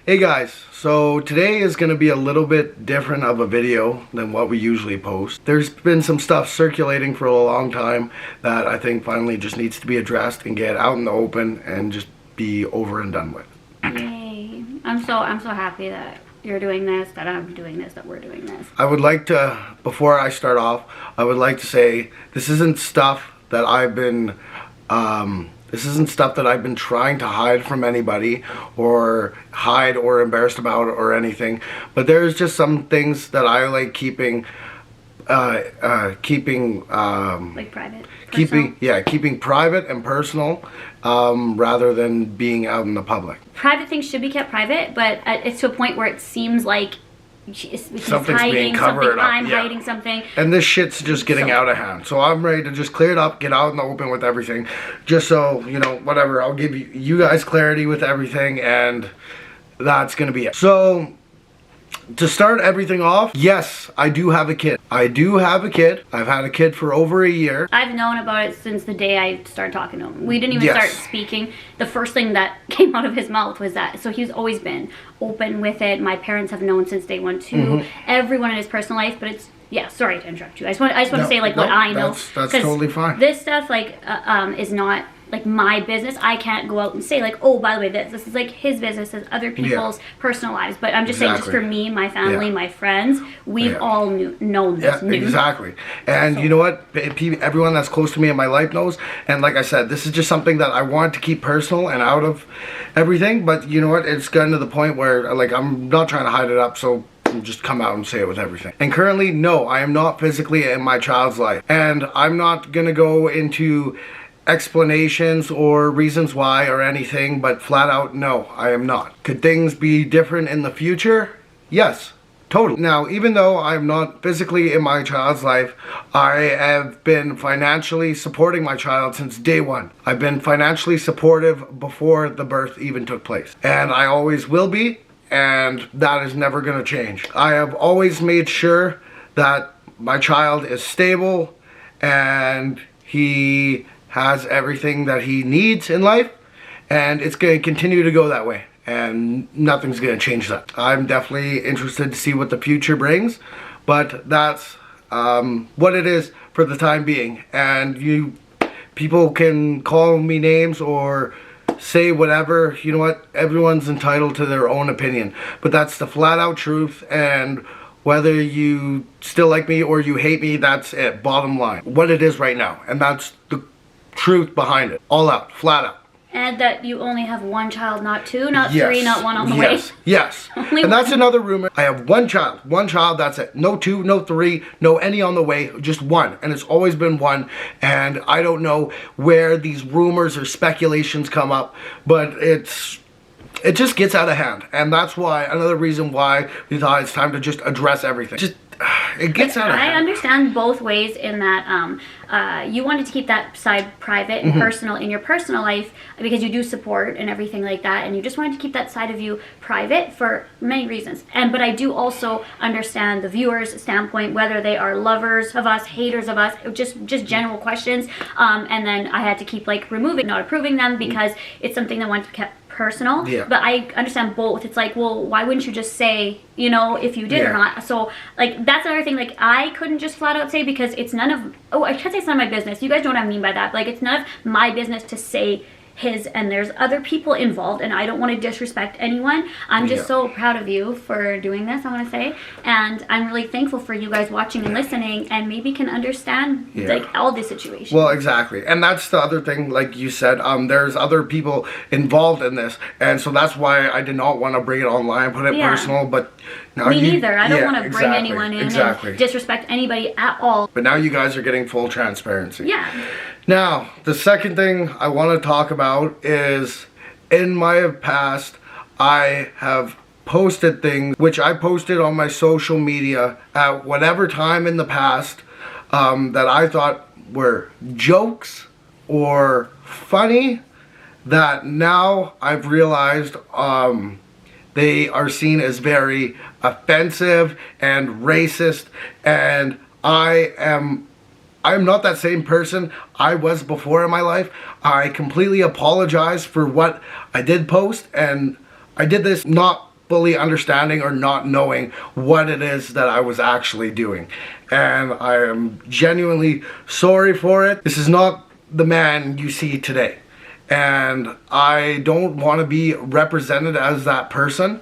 Hey guys, so today is going to be a little bit different of a video than what we usually post. There's been some stuff circulating for a long time that I think finally just needs to be addressed and get out in the open and just be over and done with. Yay. I'm so happy that you're doing this, that I'm doing this, that we're doing this. I would like to, before I start off, I would like to say this isn't stuff that I've been trying to hide from anybody or hide or embarrassed about or anything. But there's just some things that I like keeping Like private. keeping private and personal, rather than being out in the public. Private things should be kept private, but it's to a point where it seems like Something's being covered up. I'm hiding something. And this shit's just getting out of hand. So I'm ready to just clear it up, get out in the open with everything. Just so, you know, whatever, I'll give you guys clarity with everything, and that's gonna be it. So, to start everything off, yes, I do have a kid. I've had a kid for over a year. I've known about it since the day I started talking to him. We didn't even start speaking. The first thing that came out of his mouth was that. So he's always been open with it. My parents have known since day one too. Everyone in his personal life, but it's, yeah, sorry to interrupt you. I just want to say like what I know. That's totally fine. This stuff like is not like my business. I can't go out and say like, oh, by the way, this is like his business, as other people's personal lives. But I'm just saying, just for me, my family, my friends, we've all known this. Exactly. And you know what? Everyone that's close to me in my life knows. And like I said, this is just something that I want to keep personal and out of everything. But you know what? It's gotten to the point where like I'm not trying to hide it up. So just come out and say it with everything. And currently, no, I am not physically in my child's life. And I'm not gonna go into explanations or reasons why or anything, but flat out, no, I am not. Could things be different in the future? Yes, totally. Now, even though I'm not physically in my child's life, I have been financially supporting my child since day one. I've been financially supportive before the birth even took place. And I always will be, and that is never going to change. I have always made sure that my child is stable and he has everything that he needs in life, and it's going to continue to go that way, and nothing's going to change that. I'm definitely interested to see what the future brings, but that's what it is for the time being. And people can call me names or say whatever, you know what, everyone's entitled to their own opinion, but that's the flat out truth. And whether you still like me or you hate me, that's it, bottom line, what it is right now. And that's the truth behind it, all out, flat out. And that you only have one child, not two, not three, not one on the way. Yes. And that's another rumor. I have one child, that's it. No two, no three, no any on the way, just one. And it's always been one. And I don't know where these rumors or speculations come up, but it just gets out of hand. And that's why, another reason why we thought it's time to just address everything. It gets out of hand. I understand both ways in that you wanted to keep that side private and personal in your personal life because you do support and everything like that, and you just wanted to keep that side of you private for many reasons. But I do also understand the viewers' standpoint, whether they are lovers of us, haters of us, just general questions. And then I had to keep like removing, not approving them because it's something that wanted to be kept personal. But I understand both. It's like, well, why wouldn't you just say, you know, if you did or not? So like that's another thing, like I couldn't just flat out say, because it's none of, I can't say it's none of my business, you guys know what I mean by that. Like it's none of my business to say his, and there's other people involved, and I don't want to disrespect anyone. I'm just so proud of you for doing this, I want to say, and I'm really thankful for you guys watching and listening, and maybe can understand like all the situations. Well, exactly. And that's the other thing, like you said, there's other people involved in this, and so that's why I did not want to bring it online, put it personal. But now me neither. I don't want to bring anyone in and disrespect anybody at all. But now you guys are getting full transparency. Now, the second thing I want to talk about is, in my past, I have posted things which I posted on my social media at whatever time in the past that I thought were jokes or funny, that now I've realized they are seen as very offensive and racist, and I'm not that same person I was before in my life. I completely apologize for what I did post, and I did this not fully understanding or not knowing what it is that I was actually doing. And I am genuinely sorry for it. This is not the man you see today. And I don't want to be represented as that person.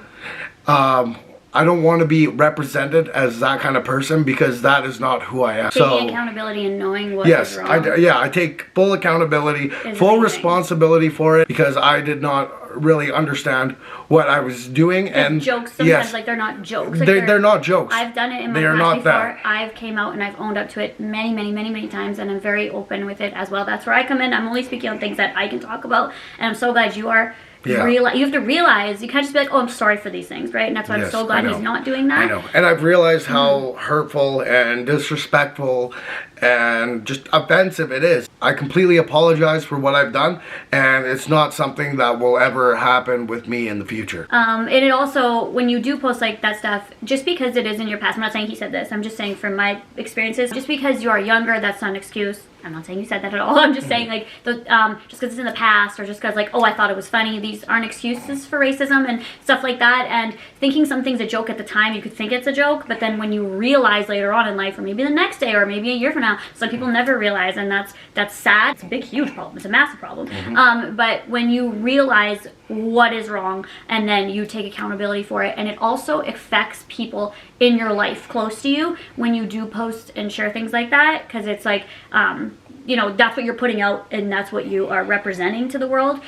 I don't want to be represented as that kind of person, because that is not who I am. Taking accountability and knowing what is wrong. I take full accountability, full responsibility for it, because I did not really understand what I was doing. And jokes sometimes, like, they're not jokes. Like, they're not jokes. I've done it in my past before. I've came out and I've owned up to it many times, and I'm very open with it as well. That's where I come in. I'm only speaking on things that I can talk about, and I'm so glad you are. You have to realize, you can't just be like, oh, I'm sorry for these things, right? And that's why I'm so glad he's not doing that. I know. And I've realized how hurtful and disrespectful and just offensive it is. I completely apologize for what I've done, and it's not something that will ever happen with me in the future. And it also, when you do post like that stuff, just because it is in your past, I'm not saying he said this, I'm just saying from my experiences, just because you are younger, that's not an excuse. I'm not saying you said that at all. I'm just saying, like, just because it's in the past, or just because, like, oh, I thought it was funny. These aren't excuses for racism and stuff like that. And thinking something's a joke at the time, you could think it's a joke, but then when you realize later on in life, or maybe the next day, or maybe a year from now, some people never realize, and that's sad. It's a big, huge problem. It's a massive problem. But when you realize what is wrong, and then you take accountability for it, and it also affects people in your life close to you when you do post and share things like that, because it's like, you know, that's what you're putting out, and that's what you are representing to the world.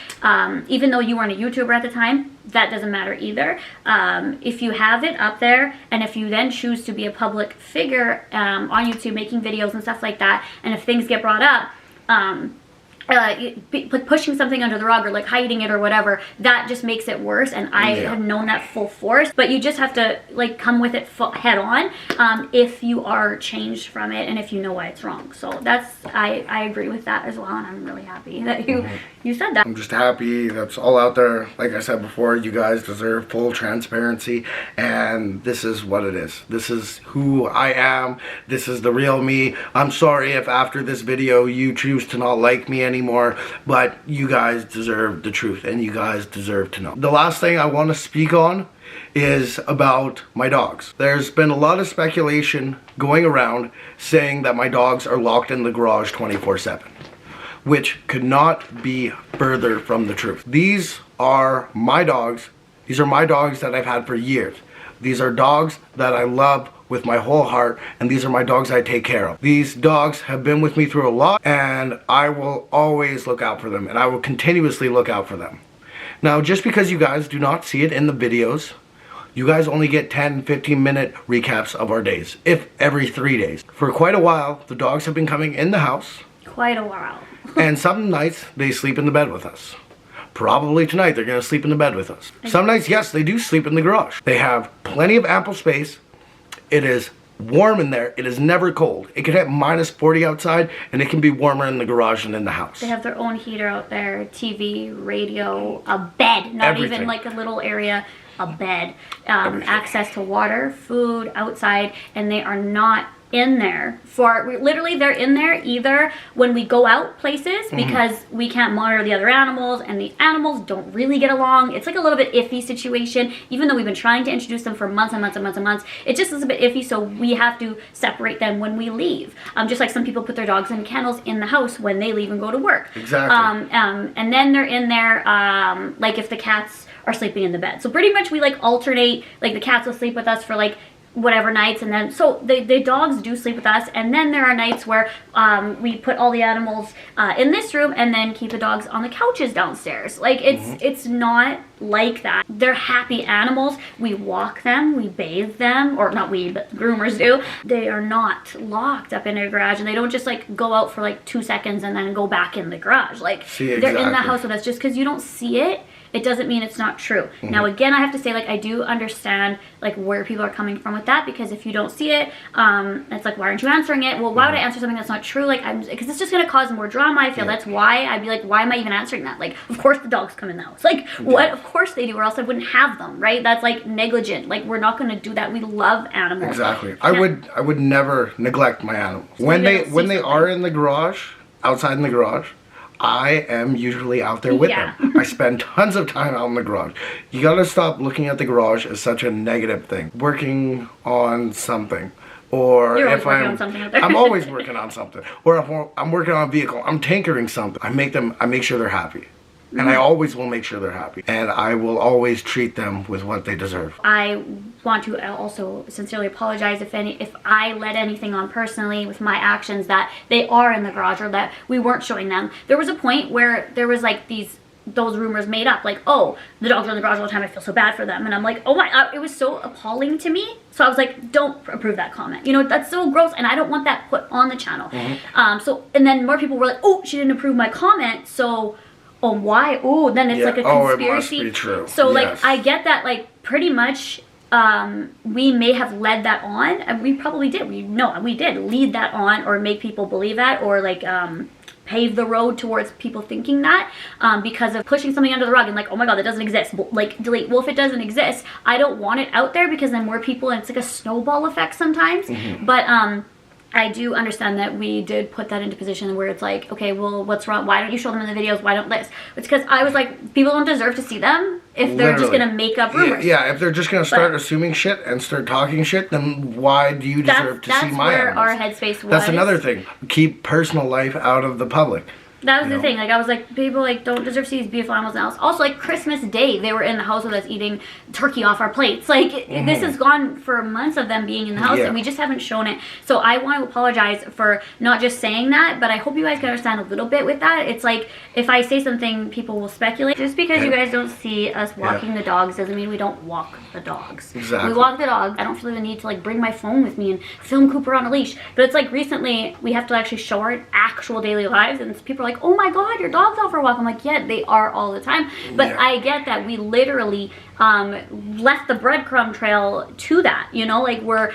Even though you weren't a YouTuber at the time, that doesn't matter either. If you have it up there, and if you then choose to be a public figure on YouTube, making videos and stuff like that, and if things get brought up, pushing something under the rug, or like hiding it or whatever, that just makes it worse. And I have known that full force, but you just have to, like, come with it head on, if you are changed from it, and if you know why it's wrong. So that's, I agree with that as well, and I'm really happy that you said that. I'm just happy that's all out there. Like I said before, you guys deserve full transparency, and this is what it is. This is who I am. This is the real me. I'm sorry if after this video you choose to not like me anymore, but you guys deserve the truth, and you guys deserve to know. The last thing I want to speak on is about my dogs. There's been a lot of speculation going around saying that my dogs are locked in the garage 24/7, which could not be further from the truth. These are my dogs. These are my dogs that I've had for years. These are dogs that I love with my whole heart, and these are my dogs I take care of. These dogs have been with me through a lot, and I will always look out for them, and I will continuously look out for them. Now, just because you guys do not see it in the videos, you guys only get 10-15 minute recaps of our days, if every 3 days. For quite a while, the dogs have been coming in the house. Quite a while. And some nights, they sleep in the bed with us. Probably tonight, they're gonna sleep in the bed with us. Some nights, yes, they do sleep in the garage. They have plenty of ample space. It is warm in there. It is never cold. It can hit -40 outside, and it can be warmer in the garage than in the house. They have their own heater out there, TV, radio, a bed, not Everything. even like a little area, a bed, access to water, food, outside, and they are not in there for, literally they're in there either when we go out places because we can't monitor the other animals, and the animals don't really get along. It's like a little bit iffy situation, even though we've been trying to introduce them for months and months and months and months. It just is a bit iffy, so we have to separate them when we leave. Just like some people put their dogs in kennels in the house when they leave and go to work. Exactly. And then they're in there, like if the cats are sleeping in the bed. So pretty much we like alternate, like the cats will sleep with us for like whatever nights, and then so the dogs do sleep with us, and then there are nights where we put all the animals in this room and then keep the dogs on the couches downstairs. Like it's not like that. They're happy animals. We walk them, we bathe them, or not we, but groomers do. They are not locked up in a garage, and they don't just like go out for like 2 seconds and then go back in the garage. Like they're in the house with us. Just because you don't see it, it doesn't mean it's not true. Now again, I have to say, like, I do understand like where people are coming from with that, because if you don't see it, it's like, why aren't you answering it? Well, why would I answer something that's not true? Like, because it's just gonna cause more drama. I feel that's why I'd be like, why am I even answering that? Like, of course the dogs come in the house. Like, what? Of course they do, or else I wouldn't have them, right? That's like negligent. Like, we're not gonna do that. We love animals. Exactly. I would never neglect my animals. When they are in the garage, outside in the garage, I am usually out there with Yeah. them. I spend tons of time out in the garage. You gotta stop looking at the garage as such a negative thing. Working on something. Or You're always if working on something out there. I'm always working on something. Or if I'm working on a vehicle, I'm tinkering something. I make sure they're happy. And I always will make sure they're happy. And I will always treat them with what they deserve. I want to also sincerely apologize if I let anything on personally with my actions that they are in the garage or that we weren't showing them. There was a point where there was like those rumors made up, like, oh, the dogs are in the garage all the time, I feel so bad for them. And I'm like, oh my, it was so appalling to me. So I was like, don't approve that comment. You know, that's so gross, and I don't want that put on the channel. And then more people were like, oh, she didn't approve my comment, so... oh, why? Oh, then it's like a conspiracy. Oh, it must be true. So, yes. like, I get that, like, pretty much we may have led that on, and we probably did. We did lead that on or make people believe that or, like, pave the road towards people thinking that because of pushing something under the rug and like, oh my god, that doesn't exist. Like, delete. Well, if it doesn't exist, I don't want it out there because then more people, and it's like a snowball effect sometimes. But, I do understand that we did put that into position where it's like, okay, well, what's wrong? Why don't you show them in the videos? Why don't this? It's because I was like, people don't deserve to see them if they're just going to make up rumors. Yeah, if they're just going to start assuming shit and start talking shit, then why do you deserve to see my That's where animals? our headspace was. That's another thing. Keep personal life out of the public. That was the thing. Like, I was like, people like don't deserve to see these beautiful animals in the house. Also, like Christmas Day, they were in the house with us eating turkey off our plates. Like, this has gone for months of them being in the house, and we just haven't shown it. So I want to apologize for not just saying that, but I hope you guys can understand a little bit with that. It's like, if I say something, people will speculate. Just because you guys don't see us walking the dogs doesn't mean we don't walk the dogs. Exactly. We walk the dogs. I don't feel the need to like bring my phone with me and film Cooper on a leash. But it's like recently we have to actually show our actual daily lives, and people are like, oh my god, your dog's out for a walk. I'm like, yeah, they are all the time. But I get that we literally left the breadcrumb trail to that, you know, like we're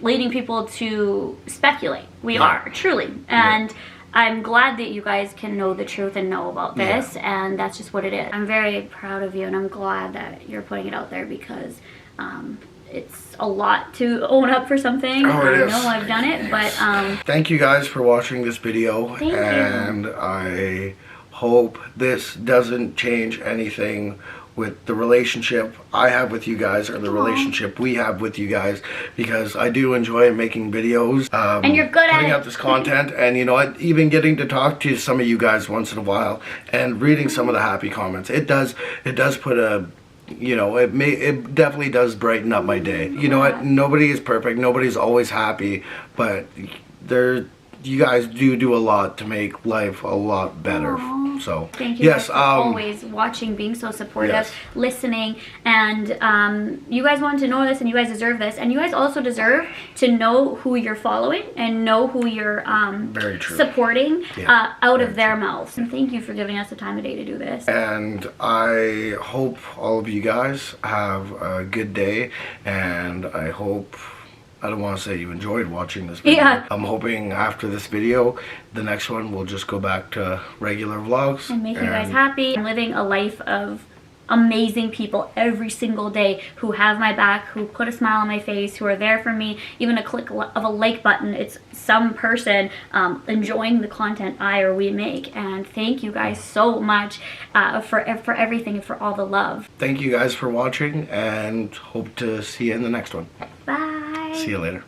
leading people to speculate. We are, truly. And I'm glad that you guys can know the truth and know about this, and that's just what it is. I'm very proud of you, and I'm glad that you're putting it out there because it's a lot to own up for something. Oh, it is. I know I've done it, but thank you guys for watching this video. Thank you. And I hope this doesn't change anything with the relationship I have with you guys or the relationship we have with you guys, because I do enjoy making videos and you're good at putting it. out this content, and you know what, even getting to talk to some of you guys once in a while and reading some of the happy comments, it does put a, you know, it definitely does brighten up my day. You know what, nobody is perfect, nobody's always happy, but you guys do a lot to make life a lot better. Aww. So thank you guys for always watching, being so supportive, listening, and you guys wanted to know this, and you guys deserve this, and you guys also deserve to know who you're following and know who you're supporting out of their mouths. And thank you for giving us the time of day to do this. And I hope all of you guys have a good day, and I hope, I don't want to say you enjoyed watching this video. Yeah. I'm hoping after this video, the next one will just go back to regular vlogs. And make you guys happy. I'm living a life of amazing people every single day who have my back, who put a smile on my face, who are there for me. Even a click of a like button, it's some person enjoying the content I or we make. And thank you guys so much for everything and for all the love. Thank you guys for watching, and hope to see you in the next one. Bye. See you later.